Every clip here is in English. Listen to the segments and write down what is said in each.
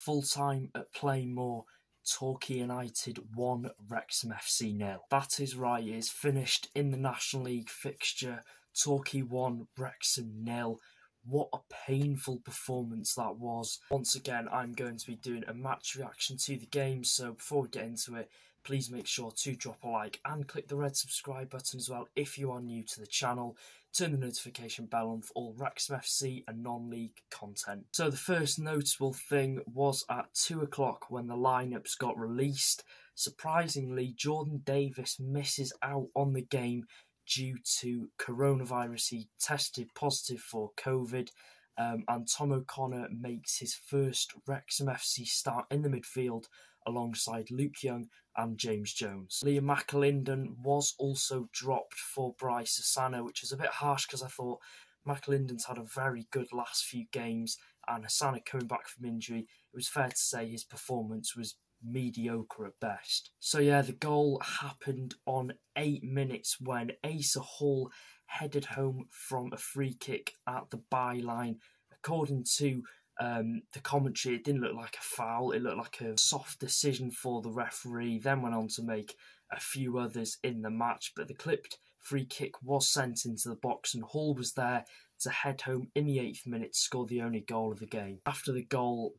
Full time at Plainmoor, Torquay United 1, Wrexham FC 0. That is right, it is finished in the National League fixture. Torquay 1, Wrexham 0. What a painful performance that was. Once again, I'm going to be doing a match reaction to the game, so before we get into it, please make sure to drop a like and click the red subscribe button as well if you are new to the channel. Turn the notification bell on for all Wrexham FC and non-league content. So the first noticeable thing was at 2 o'clock when the lineups got released. Surprisingly, Jordan Davis misses out on the game due to coronavirus. He tested positive for COVID. And Tom O'Connor makes his first Wrexham FC start in the midfield alongside Luke Young and James Jones. Liam McAlinden was also dropped for Bryce Asano, which is a bit harsh because I thought McAlinden's had a very good last few games, and Asano coming back from injury, it was fair to say his performance was mediocre at best. So yeah, the goal happened on 8 minutes when Asa Hall headed home from a free kick at the byline. According to the commentary, it didn't look like a foul, it looked like a soft decision for the referee, then went on to make a few others in the match, but the clipped free kick was sent into the box and Hall was there to head home in the 8th minute to score the only goal of the game. After the goal,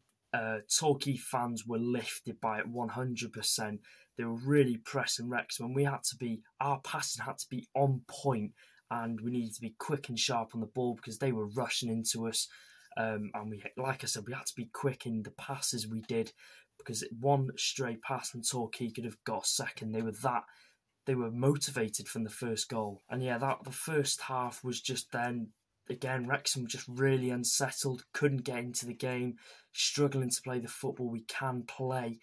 Torquay fans were lifted by it 100%. They were really pressing Wrexham, and our passing had to be on point, and we needed to be quick and sharp on the ball because they were rushing into us. And like I said, we had to be quick in the passes we did, because one stray pass and Torquay could have got a second. They were motivated from the first goal. And yeah, the first half was just then, again, Wrexham just really unsettled, couldn't get into the game, struggling to play the football we can play.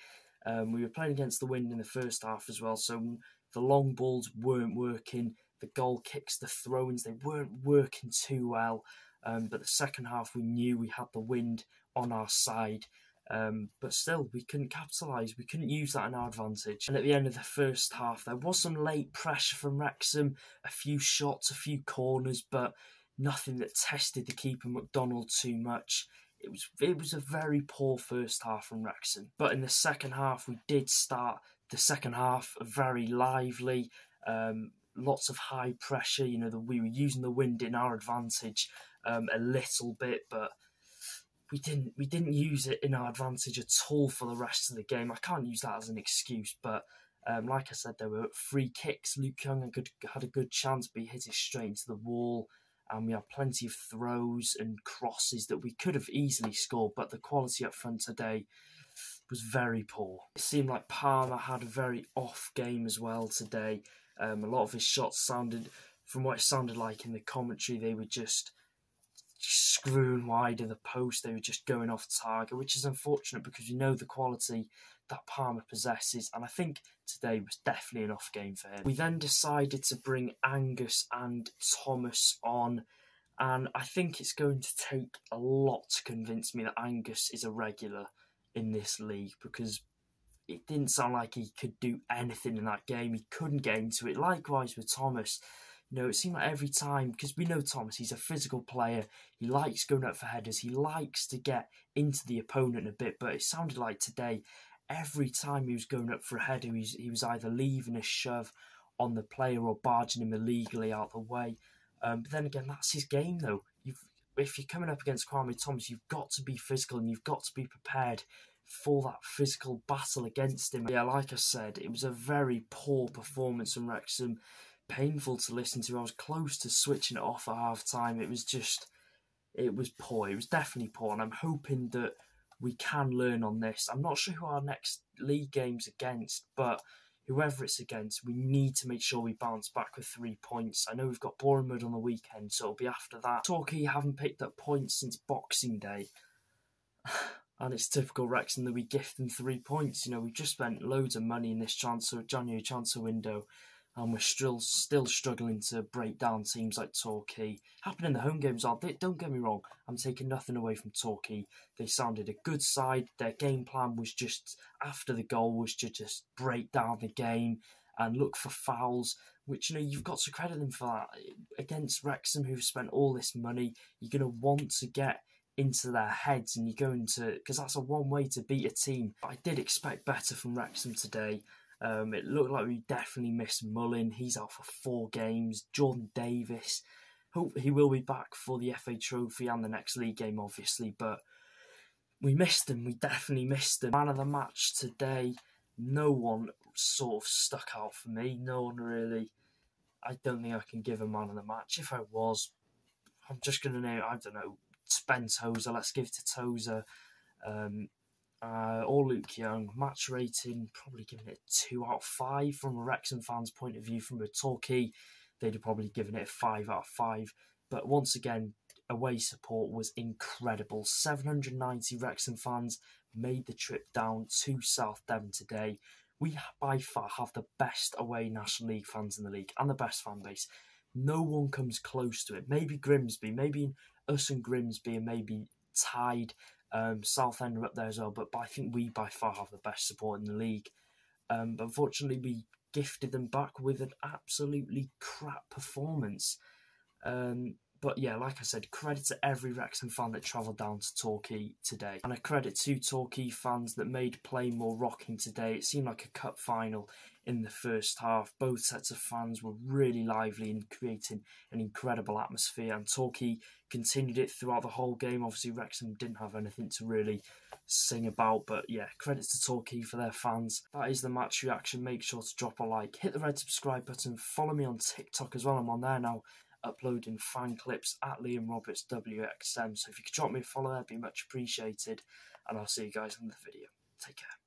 We were playing against the wind in the first half as well, so the long balls weren't working, the goal kicks, the throw-ins, they weren't working too well. But the second half, we knew we had the wind on our side. But still, we couldn't capitalise. We couldn't use that in our advantage. And at the end of the first half, there was some late pressure from Wrexham, a few shots, a few corners, but nothing that tested the keeper McDonald too much. It was a very poor first half from Wrexham. But in the second half, we did start the second half very lively. Lots of high pressure. You know, we were using the wind in our advantage a little bit, but we didn't use it in our advantage at all for the rest of the game. I can't use that as an excuse, but like I said, there were free kicks. Luke Young had a good chance, but he hit it straight into the wall. And we had plenty of throws and crosses that we could have easily scored, but the quality up front today was very poor. It seemed like Palmer had a very off game as well today. A lot of his shots sounded, from what it sounded like in the commentary, they were just screwing wide of the post. They were just going off target, which is unfortunate because we know the quality that Palmer possesses, and I think today was definitely an off game for him. We then decided to bring Angus and Thomas on, and I think it's going to take a lot to convince me that Angus is a regular in this league, because it didn't sound like he could do anything in that game. He couldn't get into it. Likewise with Thomas. You know, it seemed like every time, because we know Thomas, he's a physical player. He likes going up for headers. He likes to get into the opponent a bit. But it sounded like today, every time he was going up for a header, he was either leaving a shove on the player or barging him illegally out the way. But then again, that's his game, though. If you're coming up against Kwame Thomas, you've got to be physical and you've got to be prepared for that physical battle against him. Yeah, like I said, it was a very poor performance from Wrexham. Painful to listen to. I was close to switching it off at half time. It was poor. It was definitely poor, and I'm hoping that we can learn on this. I'm not sure who our next league game's against, but whoever it's against, we need to make sure we bounce back with 3 points. I know we've got Bournemouth on the weekend, so it'll be after that. Torquay haven't picked up points since Boxing Day. And it's typical Wrexham that we gift them 3 points. You know, we've just spent loads of money in this January transfer window, and we're still struggling to break down teams like Torquay. Happened in the home games. Don't get me wrong, I'm taking nothing away from Torquay. They sounded a good side. Their game plan was just, after the goal, was to just break down the game and look for fouls, which, you know, you've got to credit them for that. Against Wrexham, who've spent all this money, you're going to want to get into their heads, and you're going to, because that's a one way to beat a team. But I did expect better from Wrexham today. It looked like we definitely missed Mullin. He's out for 4 games. Jordan Davis, hope he will be back for the FA Trophy and the next league game, obviously, but we missed him. We definitely missed him. Man of the match today, no one sort of stuck out for me. No one really. I don't think I can give a man of the match. If I was, I'm just going to name, I don't know, Spence Tozer. Let's give it to Tozer. Or Luke Young. Match rating, probably giving it 2 out of 5 from a Wrexham fan's point of view. From a Torquay, they'd have probably given it a 5 out of 5. But once again, away support was incredible. 790 Wrexham fans made the trip down to South Devon today. We by far have the best away National League fans in the league and the best fan base. No one comes close to it. Maybe Grimsby, maybe us and Grimsby are maybe tied. Southend are up there as well, but I think we by far have the best support in the league. But unfortunately, we gifted them back with an absolutely crap performance. But yeah, like I said, credit to every Wrexham fan that travelled down to Torquay today. And a credit to Torquay fans that made play more rocking today. It seemed like a cup final in the first half. Both sets of fans were really lively and creating an incredible atmosphere. And Torquay continued it throughout the whole game. Obviously, Wrexham didn't have anything to really sing about. But yeah, credits to Torquay for their fans. That is the match reaction. Make sure to drop a like. Hit the red subscribe button. Follow me on TikTok as well. I'm on there now, uploading fan clips at Liam Roberts WXM. So if you could drop me a follow, that'd be much appreciated. And I'll see you guys in the video. Take care.